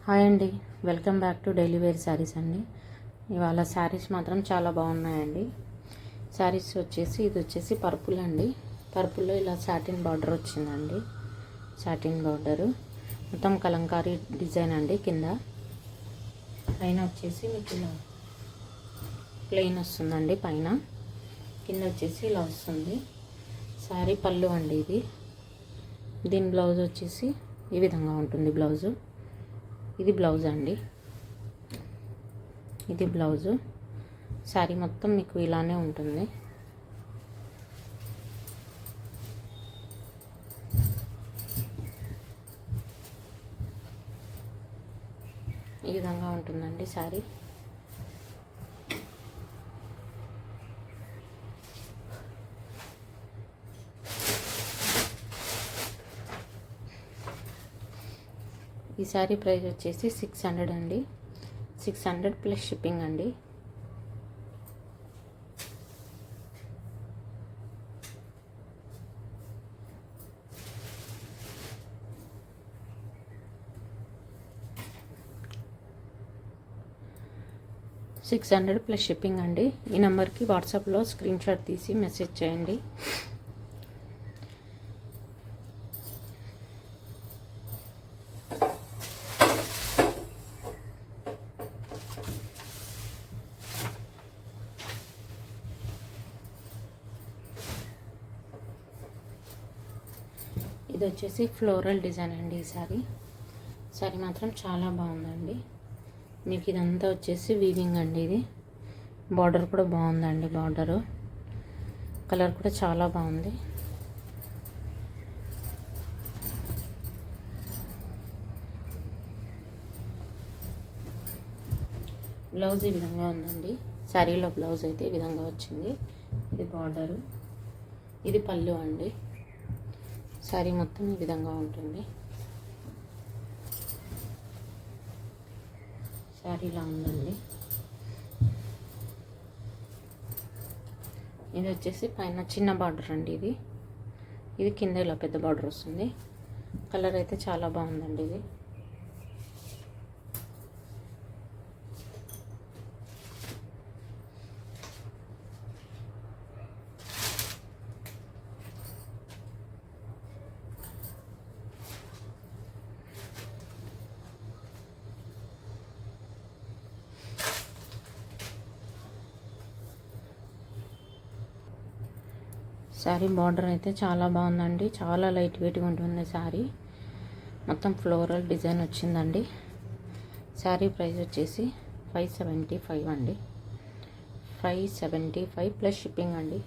Hi అండి, welcome back to daily wear saris అండి. ఇవాళ శారీస్ మాత్రం చాలా బాగున్నాయండి. శారీస్ వచ్చేసి ఇది వచ్చేసి పర్పుల్ అండి. పర్పుల్లో ఇలా సాటిన్ బార్డర్ వచ్చిందండి. సాటిన్ బార్డరు మొత్తం కలంకారీ డిజైన్ అండి. కింద పైన వచ్చేసి మీకు ఇలా ప్లెయిన్ వస్తుందండి. పైన కింద వచ్చేసి ఇలా వస్తుంది. శారీ పళ్ళు అండి ఇది. దీని బ్లౌజ్ వచ్చేసి ఈ విధంగా ఉంటుంది. బ్లౌజు ఇది బ్లౌజ్ అండి. ఇది బ్లౌజు. శారీ మొత్తం మీకు ఇలానే ఉంటుంది. ఈ విధంగా ఉంటుందండి శారీ. ఈ శారీ ప్రైస్ వచ్చేసి 600 అండి. 600 ప్లస్ షిప్పింగ్ అండి. $600 ప్లస్ షిప్పింగ్ అండి. ఈ నెంబర్కి వాట్సాప్లో స్క్రీన్ షాట్ తీసి మెసేజ్ చేయండి. ఇది వచ్చేసి ఫ్లోరల్ డిజైన్ అండి. ఈ శారీ మాత్రం చాలా బాగుందండి. మీకు ఇదంతా వచ్చేసి వీవింగ్ అండి. ఇది బార్డర్ కూడా బాగుందండి. బార్డరు కలర్ కూడా చాలా బాగుంది. బ్లౌజ్ ఈ విధంగా ఉందండి. శారీలో బ్లౌజ్ అయితే ఈ విధంగా వచ్చింది. ఇది బార్డరు, ఇది పళ్ళు అండి. శారీ మొత్తం ఈ విధంగా ఉంటుంది. శారీ ఇలా ఉందండి. ఇది వచ్చేసి పైన చిన్న బార్డర్ అండి. ఇది కింద ఇలా పెద్ద బార్డర్ వస్తుంది. కలర్ అయితే చాలా బాగుందండి. ఇది శారీ బార్డర్ అయితే చాలా బాగుందండి. చాలా లైట్ వెయిట్గా ఉంటుంది శారీ. మొత్తం ఫ్లోరల్ డిజైన్ వచ్చిందండి. శారీ ప్రైస్ వచ్చేసి 575 అండి. 575 ప్లస్ షిప్పింగ్ అండి.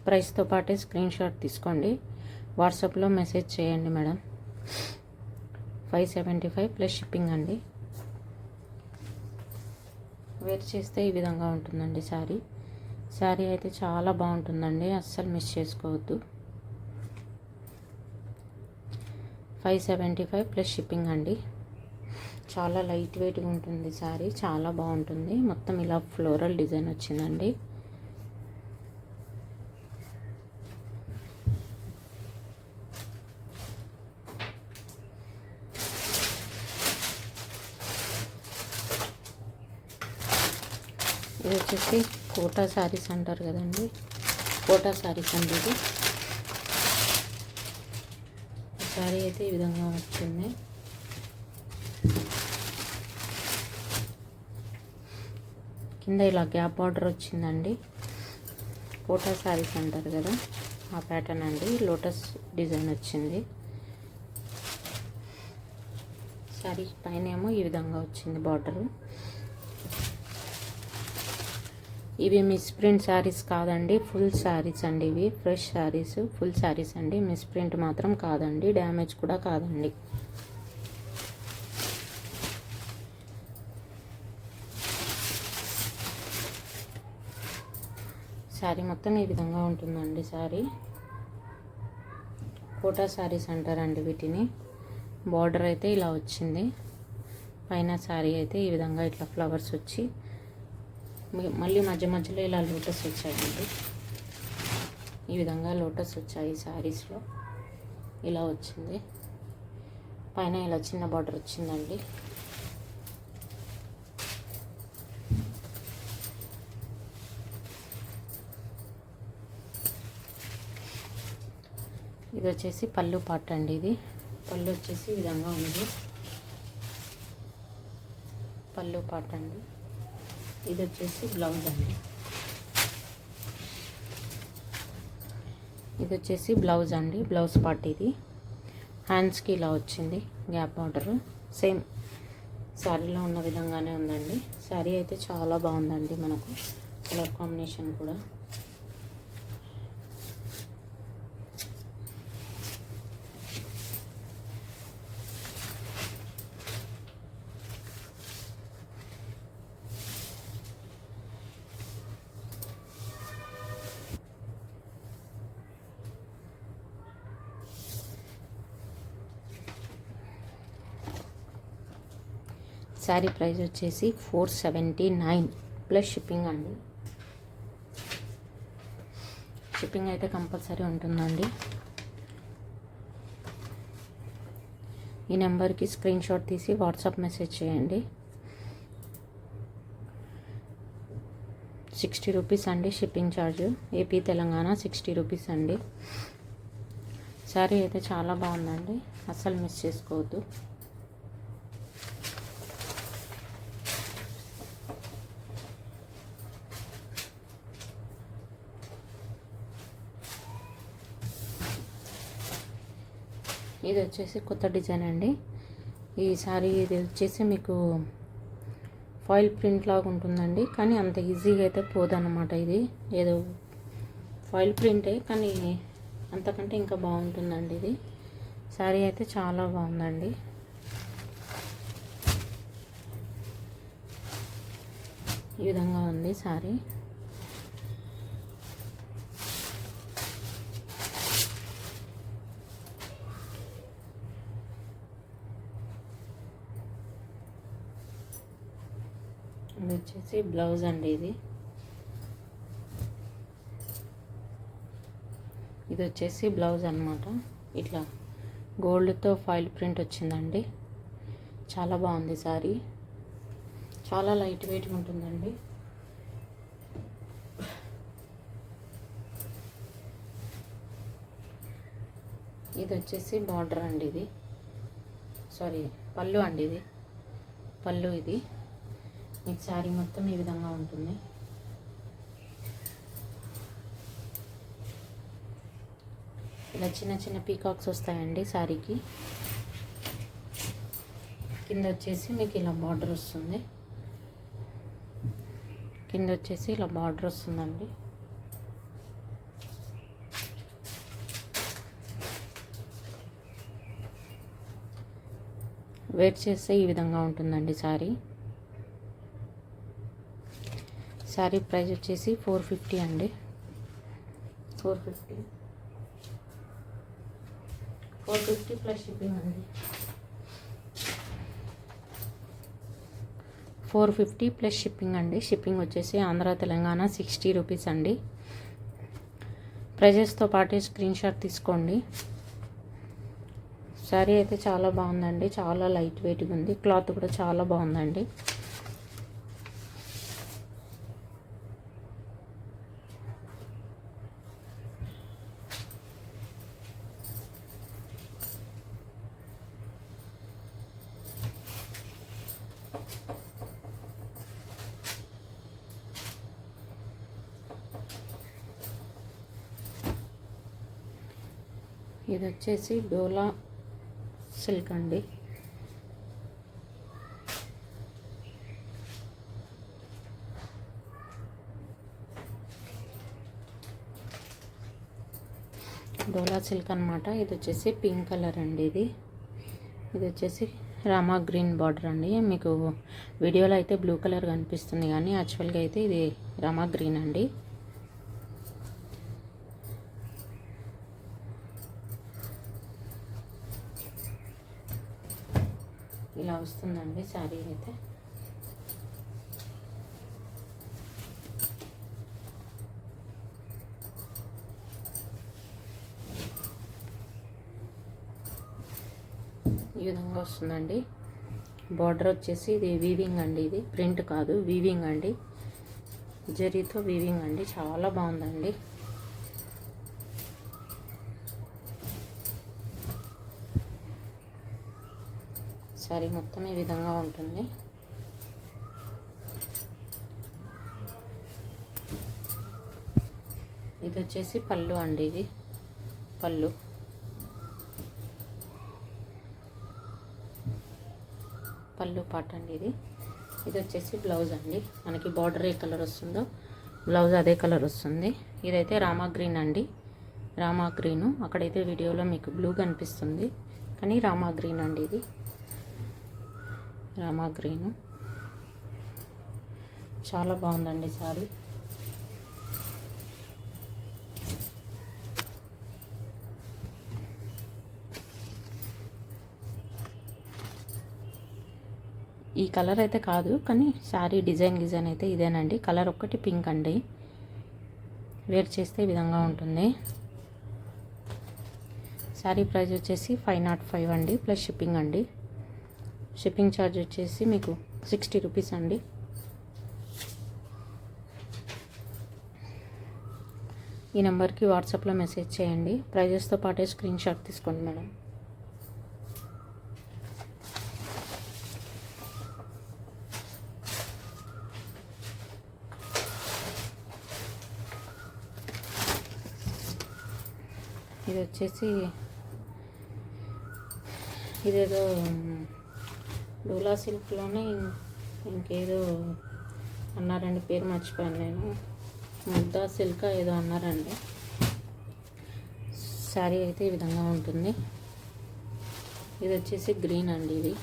ప్రైస్తో పాటే స్క్రీన్ షాట్ తీసుకోండి. వాట్సాప్లో మెసేజ్ చేయండి మేడం. 575 ప్లస్ షిప్పింగ్ అండి. వేర్ చేస్తే ఈ విధంగా ఉంటుందండి శారీ అయితే చాలా బాగుంటుందండి. అస్సలు మిస్ చేసుకోవద్దు. 575 ప్లస్ షిప్పింగ్ అండి. చాలా లైట్ వెయిట్గా ఉంటుంది శారీ. చాలా బాగుంటుంది. మొత్తం ఇలా ఫ్లోరల్ డిజైన్ వచ్చిందండి. ఇది వచ్చేసి కోటా శారీస్ అంటారు కదండి. కోటా శారీస్ అండి. ఇది శారీ అయితే ఈ విధంగా వచ్చింది. కింద ఇలా గ్యాప్ బార్డర్ వచ్చిందండి. కోటా శారీస్ అంటారు కదా, ఆ ప్యాటర్న్ అండి. లోటస్ డిజైన్ వచ్చింది. శారీ పైన ఏమో ఈ విధంగా వచ్చింది బార్డరు. ఇవి మిస్ ప్రింట్ శారీస్ కాదండి, ఫుల్ శారీస్ అండి. ఇవి ఫ్రెష్ శారీస్, ఫుల్ శారీస్ అండి. మిస్ ప్రింట్ మాత్రం కాదండి, డ్యామేజ్ కూడా కాదండి. శారీ మొత్తం ఈ విధంగా ఉంటుందండి. శారీ కోటా శారీస్ అంటారండి వీటిని. బార్డర్ అయితే ఇలా వచ్చింది. పైన శారీ అయితే ఈ విధంగా ఇట్లా ఫ్లవర్స్ వచ్చి మళ్ళీ మధ్య మధ్యలో ఇలా లోటస్ వచ్చాయండి. ఈ విధంగా లోటస్ వచ్చాయి శారీస్లో. ఇలా వచ్చింది, పైన ఇలా చిన్న బార్డర్ వచ్చిందండి. ఇది వచ్చేసి పళ్ళు పార్ట్ అండి. ఇది పళ్ళు వచ్చేసి ఈ విధంగా ఉంది, పళ్ళు పార్ట్ అండి. ఇది వచ్చేసి బ్లౌజ్ అండి. ఇది వచ్చేసి బ్లౌజ్ అండి, బ్లౌజ్ పార్ట్. ఇది హ్యాండ్స్కి ఇలా వచ్చింది గ్యాప్ బార్డర్, సేమ్ శారీలో ఉన్న విధంగానే ఉందండి. శారీ అయితే చాలా బాగుందండి, మనకు కలర్ కాంబినేషన్ కూడా. శారీ ప్రైస్ వచ్చేసి 479 ప్లస్ షిప్పింగ్ అండి. షిప్పింగ్ అయితే కంపల్సరీ ఉంటుందండి. ఈ నెంబర్కి స్క్రీన్ షాట్ తీసి వాట్సాప్ మెసేజ్ చేయండి. 60 రూపీస్ అండి shipping charge, AP Telangana 60 rupees అండి. శారీ అయితే చాలా బాగుందండి, అస్సలు మిస్ చేసుకోవద్దు. ఇది వచ్చేసి కొత్త డిజైన్ అండి. ఈ సారీ ఇది వచ్చేసి మీకు ఫాయిల్ ప్రింట్ లాగా ఉంటుందండి, కానీ అంత ఈజీగా అయితే పోదన్నమాట. ఇది ఏదో ఫాయిల్ ప్రింటే, కానీ అంతకంటే ఇంకా బాగుంటుందండి. ఇది సారీ అయితే చాలా బాగుందండి. ఈ విధంగా ఉంది సారీ. ఇది వచ్చేసి బ్లౌజ్ అండి. ఇది వచ్చేసి బ్లౌజ్ అన్నమాట. ఇట్లా గోల్డ్తో ఫాయిల్ ప్రింట్ వచ్చిందండి, చాలా బాగుంది సారీ. చాలా లైట్ వెయిట్గా ఉంటుందండి. ఇది వచ్చేసి బార్డర్ అండి. ఇది సారీ పళ్ళు అండి. ఇది పళ్ళు. ఇది మీకు శారీ మొత్తం ఈ విధంగా ఉంటుంది. ఇలా చిన్న చిన్న పీకాక్స్ వస్తాయండి శారీకి. కింద వచ్చేసి మీకు ఇలా బార్డర్ వస్తుంది, కింద వచ్చేసి ఇలా బార్డర్ వస్తుందండి. వెయిట్ చేస్తే ఈ విధంగా ఉంటుందండి శారీ. శారీ ప్రైస్ వచ్చేసి 450 అండి. 450 ప్లస్ షిప్పింగ్ అండి. 450 ప్లస్ షిప్పింగ్ అండి. షిప్పింగ్ వచ్చేసి ఆంధ్ర తెలంగాణ 60 రూపీస్ అండి. ప్రైజెస్తో పాటే స్క్రీన్ షాట్ తీసుకోండి. శారీ అయితే చాలా బాగుందండి, చాలా లైట్ వెయిట్గా ఉంది. క్లాత్ కూడా చాలా బాగుందండి. ఇది వచ్చేసి డోలా సిల్క్ అండి. డోలా సిల్క్ అనమాట. ఇది వచ్చేసి పింక్ కలర్ అండి. ఇది వచ్చేసి రామా గ్రీన్ బార్డర్ అండి. మీకు వీడియోలో అయితే బ్లూ కలర్ కనిపిస్తుంది, కానీ యాక్చువల్గా అయితే ఇది రామా గ్రీన్ అండి. ఇలా వస్తుందండి శారీ అయితే. విధంగా వస్తుందండి. బార్డర్ వచ్చేసి ఇది వీవింగ్ అండి, ఇది ప్రింట్ కాదు వీవింగ్ అండి, జరీతో వీవింగ్ అండి. చాలా బాగుందండి. సారీ మొత్తం ఈ విధంగా ఉంటుంది. ఇది వచ్చేసి పళ్ళు అండి, ఇది పళ్ళు. పళ్ళు పాట అండి ఇది. ఇది వచ్చేసి బ్లౌజ్ అండి. మనకి బార్డర్ ఏ కలర్ వస్తుందో బ్లౌజ్ అదే కలర్ వస్తుంది. ఇదైతే రామా గ్రీన్ అండి, రామా గ్రీను. అక్కడైతే వీడియోలో మీకు బ్లూ కనిపిస్తుంది కానీ రామా గ్రీన్ అండి, ఇది రామా గ్రీను. చాలా బాగుందండి సారీ. ఈ కలర్ అయితే కాదు కానీ శారీ డిజైన్ అయితే ఇదేనండి. కలర్ ఒక్కటి పింక్ అండి. వేర్ చేస్తే ఈ విధంగా ఉంటుంది. శారీ ప్రైస్ వచ్చేసి 505 అండి, ప్లస్ షిప్పింగ్ అండి. షిప్పింగ్ ఛార్జ్ వచ్చేసి మీకు 60 రూపీస్ అండి. ఈ నెంబర్కి వాట్సాప్లో మెసేజ్ చేయండి. ప్రైజెస్తో పాటే స్క్రీన్ షాట్ తీసుకోండి మేడం. ఇది వచ్చేసి ఇదేదో డోలా సిల్క్లోనే ఇంకేదో అన్నారండి, పేరు మర్చిపోయాను నేను. ముద్దా సిల్క్ ఏదో అన్నారండి. శారీ అయితే ఈ విధంగా ఉంటుంది. ఇది వచ్చేసి గ్రీన్ అండి, ఇది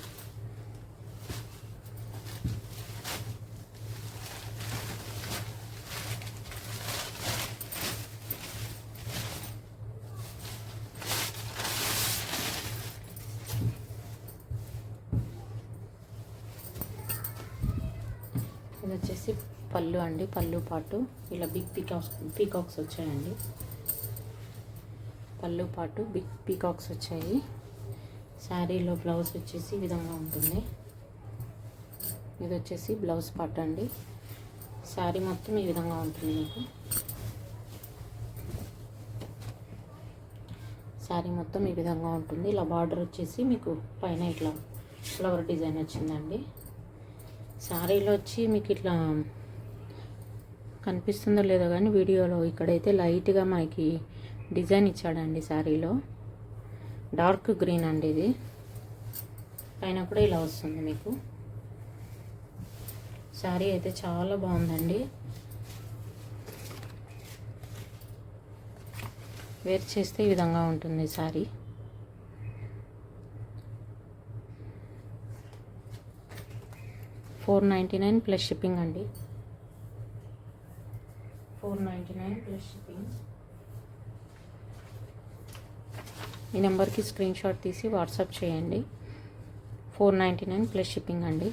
ఇది వచ్చేసి పళ్ళు అండి, పళ్ళు పాటు ఇలా బిగ్ పీకాక్స్ వచ్చాయండి. పళ్ళు పాటు బిగ్ పీకాక్స్ వచ్చాయి. శారీలో బ్లౌజ్ వచ్చేసి ఈ విధంగా ఉంటుంది. ఇది వచ్చేసి బ్లౌజ్ పార్ట్ అండి. శారీ మొత్తం ఈ విధంగా ఉంటుంది మీకు. శారీ మొత్తం ఈ విధంగా ఉంటుంది. ఇలా బార్డర్ వచ్చేసి మీకు పైన ఇట్లా ఫ్లవర్ డిజైన్ వచ్చిందండి. శారీలో వచ్చి మీకు ఇట్లా కనిపిస్తుందో లేదో కానీ వీడియోలో ఇక్కడైతే లైట్గా మనకి డిజైన్ ఇచ్చాడండి. శారీలో డార్క్ గ్రీన్ అండి, ఇది పైన కూడా ఇలా వస్తుంది మీకు. శారీ అయితే చాలా బాగుందండి. వేర్ చేస్తే ఈ విధంగా ఉంటుంది శారీ. $499 ప్లస్ షిప్పింగ్ అండి. 499 ప్లస్ షిప్పింగ్. ఈ నెంబర్కి స్క్రీన్ షాట్ తీసి వాట్సాప్ చేయండి. 499 ప్లస్ షిప్పింగ్ అండి.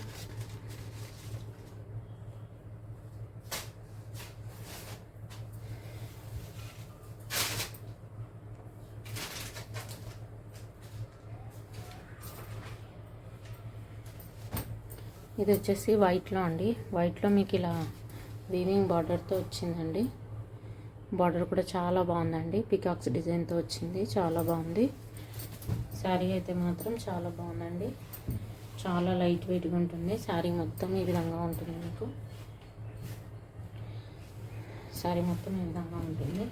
ఇది వచ్చేసి వైట్లో అండి. వైట్లో మీకు ఇలా వీవింగ్ బార్డర్తో వచ్చిందండి. బార్డర్ కూడా చాలా బాగుందండి. పికాక్స్ డిజైన్తో వచ్చింది, చాలా బాగుంది. శారీ అయితే మాత్రం చాలా బాగుందండి. చాలా లైట్ వెయిట్గా ఉంటుంది. శారీ మొత్తం ఈ విధంగా ఉంటుంది మీకు. శారీ మొత్తం ఈ విధంగా ఉంటుంది.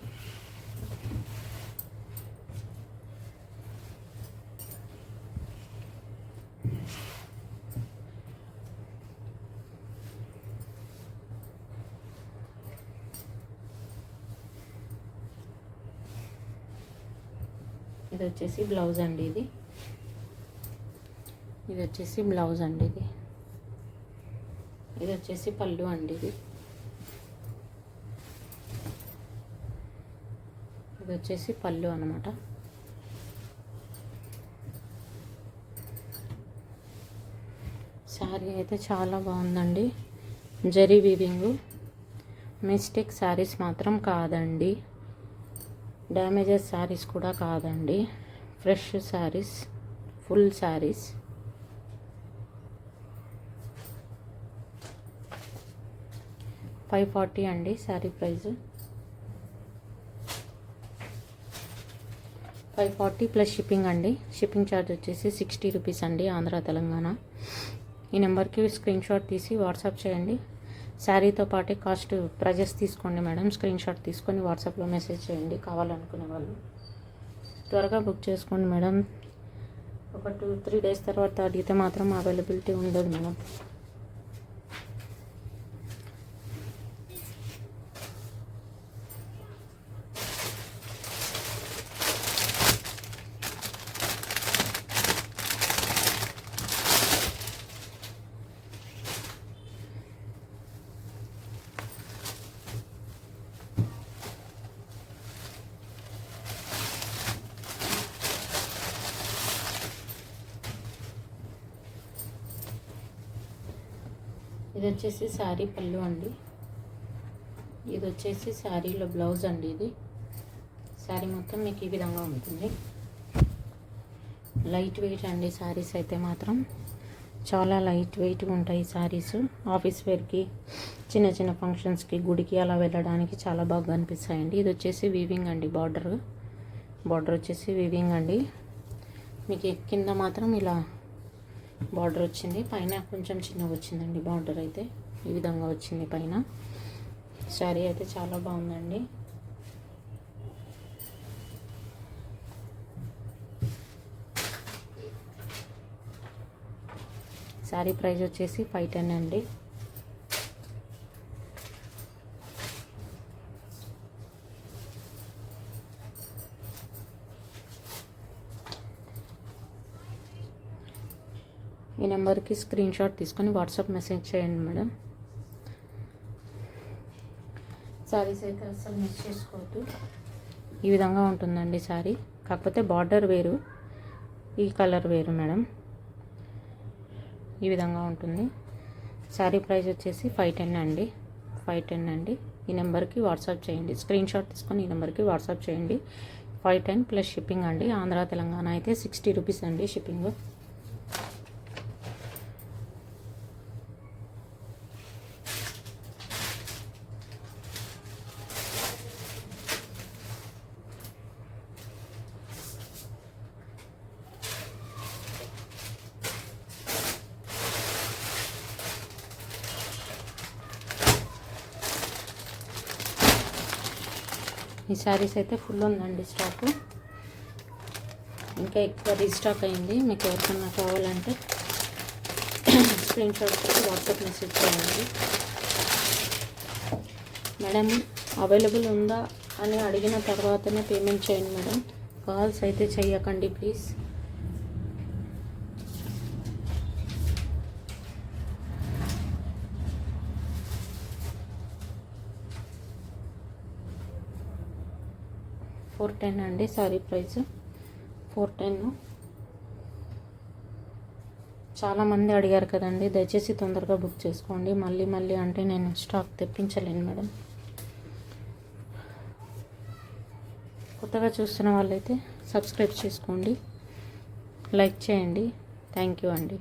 ఇది వచ్చేసి బ్లౌజ్ అండి, ఇది వచ్చేసి బ్లౌజ్ అండి, ఇది వచ్చేసి పళ్ళు అండి, ఇది వచ్చేసి పళ్ళు అన్నమాట. శారీ అయితే చాలా బాగుందండి. జరీ వీవింగ్, మిస్టేక్ శారీస్ మాత్రం కాదండి, డ్యామేజెస్ శారీస్ కూడా కాదండి, ఫ్రెష్ శారీస్, ఫుల్ శారీస్. $540 అండి శారీ ప్రైస్. 540 ప్లస్ షిప్పింగ్ అండి. షిప్పింగ్ ఛార్జ్ వచ్చేసి ₹60 అండి, ఆంధ్ర తెలంగాణ. ఈ నెంబర్కి స్క్రీన్ షాట్ తీసి వాట్సాప్ చేయండి. శారీతో పాటే కాస్ట్ ప్రైజెస్ తీసుకోండి మేడం. స్క్రీన్ షాట్ తీసుకొని వాట్సాప్లో మెసేజ్ చేయండి కావాలనుకునే వాళ్ళు. త్వరగా బుక్ చేసుకోండి మేడం. ఒక 2-3 డేస్ తర్వాత అడిగితే మాత్రం అవైలబిలిటీ ఉండదు మేడం. ఇది వచ్చేసి శారీ పళ్ళు అండి. ఇది వచ్చేసి శారీలో బ్లౌజ్ అండి. ఇది శారీ మొత్తం మీకు ఈ విధంగా ఉంటుంది. లైట్ వెయిట్ అండి శారీస్ అయితే మాత్రం చాలా లైట్ వెయిట్గా ఉంటాయి శారీస్. ఆఫీస్ వేర్కి, చిన్న చిన్న ఫంక్షన్స్కి, గుడికి అలా వెళ్ళడానికి చాలా బాగా అనిపిస్తాయండి. ఇది వచ్చేసి వీవింగ్ అండి. బార్డర్ వచ్చేసి వీవింగ్ అండి. మీకు కింద మాత్రం ఇలా బార్డర్ వచ్చింది, పైన కొంచెం చిన్నగా వచ్చిందండి. బార్డర్ అయితే ఈ విధంగా వచ్చింది పైన. శారీ అయితే చాలా బాగుందండి. శారీ ప్రైస్ వచ్చేసి $510 అండి. ఈ నెంబర్కి స్క్రీన్ షాట్ తీసుకొని వాట్సాప్ మెసేజ్ చేయండి మేడం. శారీస్ అయితే అస్సలు మిస్ చేసుకోవద్దు. ఈ విధంగా ఉంటుందండి శారీ. కాకపోతే బార్డర్ వేరు, ఈ కలర్ వేరు మేడం. ఈ విధంగా ఉంటుంది. శారీ ప్రైస్ వచ్చేసి $510 అండి. ఈ నెంబర్కి వాట్సాప్ చేయండి. స్క్రీన్ షాట్ తీసుకొని ఈ నెంబర్కి వాట్సాప్ చేయండి. $510 ప్లస్ షిప్పింగ్ అండి. ఆంధ్ర తెలంగాణ అయితే ₹60 అండి షిప్పింగ్. ఈ శారీస్ అయితే ఫుల్ ఉందండి స్టాక్. ఇంకా ఎక్కువ రీస్టాక్ అయింది. మీకు ఎవరికన్నా కావాలంటే స్క్రీన్ షాట్ పెట్టి వాట్సాప్ మెసేజ్ చేయండి మేడం. అవైలబుల్ ఉందా అని అడిగిన తర్వాతనే పేమెంట్ చేయండి మేడం. కాల్స్ అయితే చెయ్యకండి ప్లీజ్. $410 అండి శారీ ప్రైస్. $410. చాలామంది అడిగారు కదండి, దయచేసి తొందరగా బుక్ చేసుకోండి. మళ్ళీ అంటే నేను స్టాక్ తెప్పించలేను మేడం. కొత్తగా చూస్తున్న వాళ్ళైతే సబ్స్క్రైబ్ చేసుకోండి, లైక్ చేయండి. థ్యాంక్ యూ అండి.